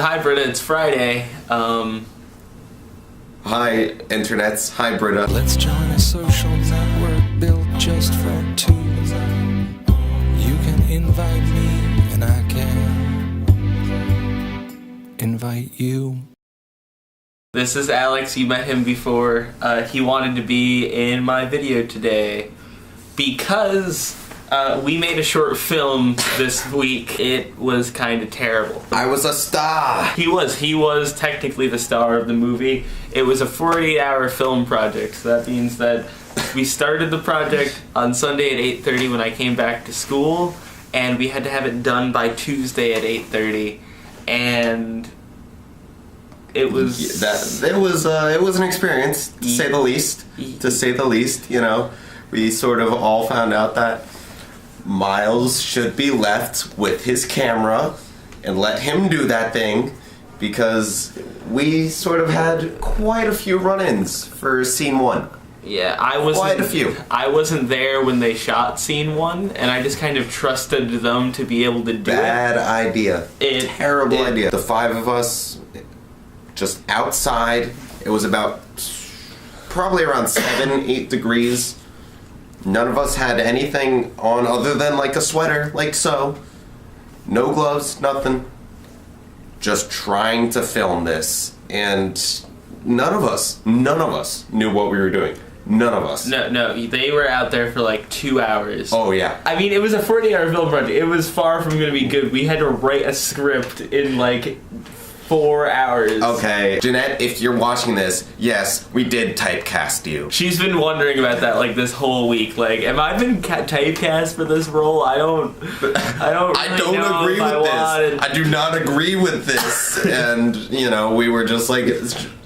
Hi Britta, it's Friday. Hi, internets. Hi, Britta. Let's join a social network built just for two. You can invite me and I can invite you. This is Alex. You met him before. He wanted to be in my video today because we made a short film this week. It was kind of terrible. I was a star. He was technically the star of the movie. It was a 48-hour film project, so that means that we started the project on Sunday at 8:30 when I came back to school, and we had to have it done by Tuesday at 8:30, and it was It was an experience, to say the least. To say the least, you know, we sort of all found out that Myles should be left with his camera and let him do that thing, because we sort of had quite a few run-ins for scene one. Yeah, I wasn't. Quite a few. I wasn't there when they shot scene one, and I just kind of trusted them to be able to do Bad idea. Terrible idea. The five of us, just outside. It was about probably around 7-8 degrees. None of us had anything on other than like a sweater, like so. No gloves, nothing. Just trying to film this, and none of us knew what we were doing. None of us. No, they were out there for like 2 hours. Oh yeah. I mean, it was a 40-hour film project. It was far from going to be good. We had to write a script in like 4 hours. Okay, Jeanette, if you're watching this, yes, we did typecast you. She's been wondering about that like this whole week. Like, am I been typecast for this role? I don't really agree with this. I do not agree with this. And, you know, we were just like,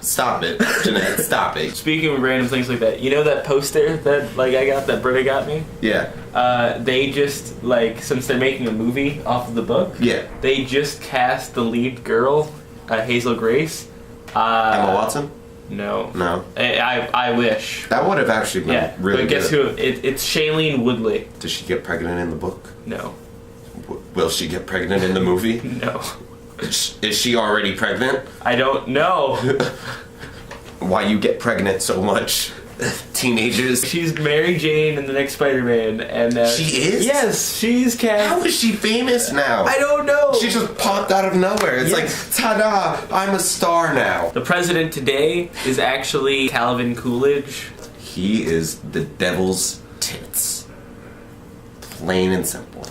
stop it, Jeanette, stop it. Speaking of random things like that, you know that poster that like I got, that Britta got me? Yeah. They just, like, since they're making a movie off of the book, yeah, they just cast the lead girl, Hazel Grace. Emma Watson? No. No. I wish. That would have actually been really good. But guess good. who? It's Shailene Woodley. Does she get pregnant in the book? No. Will she get pregnant in the movie? No. Is she already pregnant? I don't know. Why you get pregnant so much? Teenagers. She's Mary Jane in the next Spider-Man, and she is? Yes, she's cast. How is she famous now? I don't know. She just popped out of nowhere. It's like, ta-da! I'm a star now. The president today is actually Calvin Coolidge. He is the devil's tits. Plain and simple.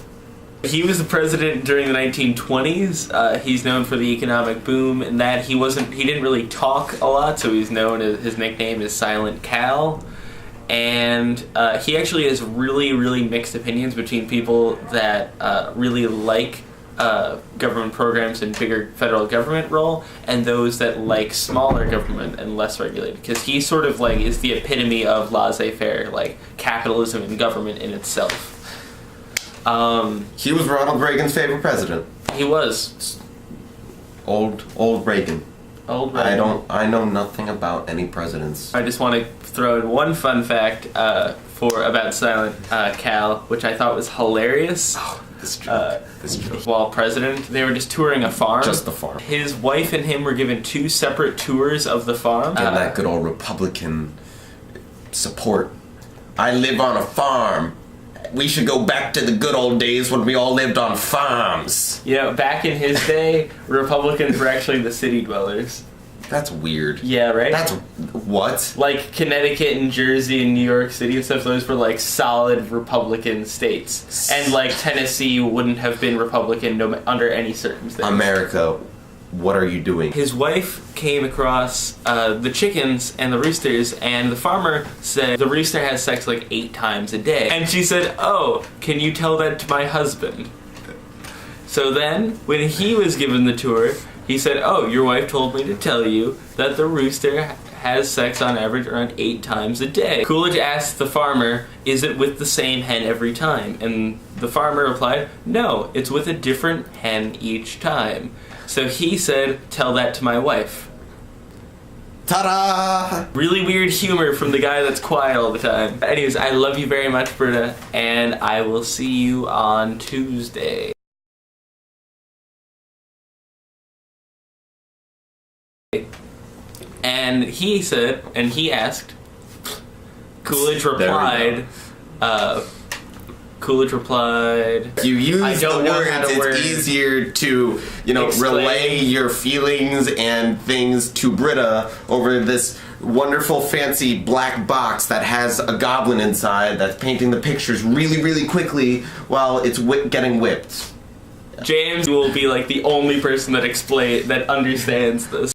He was the president during the 1920s. He's known for the economic boom, and that he didn't really talk a lot, so he's known as, his nickname is Silent Cal. And he actually has really, really mixed opinions between people that really like government programs and bigger federal government role, and those that like smaller government and less regulated. Because he sort of like is the epitome of laissez-faire, like capitalism and government in itself. He was Ronald Reagan's favorite president. He was. Old Reagan. Old Reagan. I know nothing about any presidents. I just want to throw in one fun fact about Silent Cal, which I thought was hilarious. Oh, this joke. While president, they were just touring a farm. Just the farm. His wife and him were given 2 separate tours of the farm. And that good old Republican support. I live on a farm. We should go back to the good old days when we all lived on farms. You know, back in his day, Republicans were actually the city dwellers. That's weird. Yeah, right? That's... what? Like Connecticut and Jersey and New York City and stuff, those were like solid Republican states. And like Tennessee wouldn't have been Republican under any circumstances. America, what are you doing? His wife came across the chickens and the roosters, and the farmer said the rooster has sex like 8 times a day. And she said, "Oh, can you tell that to my husband?" So then, when he was given the tour, he said, "Oh, your wife told me to tell you that the rooster has sex on average around 8 times a day." Coolidge asked the farmer, "Is it with the same hen every time?" And the farmer replied, "No, it's with a different hen each time." So he said, "Tell that to my wife." Ta-da! Really weird humor from the guy that's quiet all the time. Anyways, I love you very much, Britta, and I will see you on Tuesday. And he said, and he asked, Coolidge There we replied, You use I don't the know words, how to it's word- easier to, Explain. relay your feelings and things to Britta over this wonderful fancy black box that has a goblin inside that's painting the pictures really, really quickly while it's getting whipped. James will be like the only person that understands this.